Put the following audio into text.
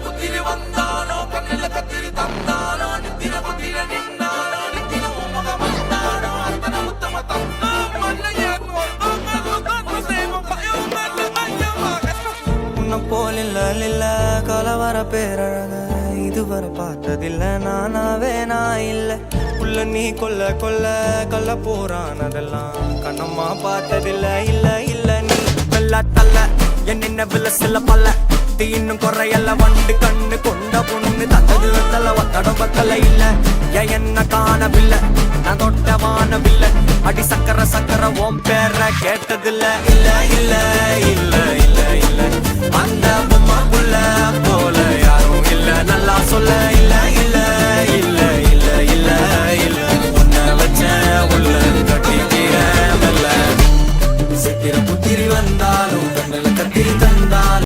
புத்திரி வந்தானோ கண்ணில கத்திரி தந்தானோ நித்திர புத்திர நின்னானோ நித்திர உமக வந்தானோ அத்தனை உத்தம தந்தோ உன்னை போல் இல்ல கலவர பேரழக இதுவரை பார்த்ததில்ல நானாவே நான் இல்ல உள்ள நீ கொல்ல கொல்ல போறானதெல்லாம் கண்ணம்மா பார்த்ததில்ல இல்ல நீ வெள்ள தள்ள என்ன வில்ல சில பல்ல இன்னும் குறையல்ல வண்டு கண்ணு கொண்ட பொண்ணு தந்தது வெத்தல ஒத்தடம் பத்தல இல்ல என்ன காணவில்லை நான் தொட்ட வானவில்லை அடி சக்கர ஓம் பேர கேட்டதில்ல இல்ல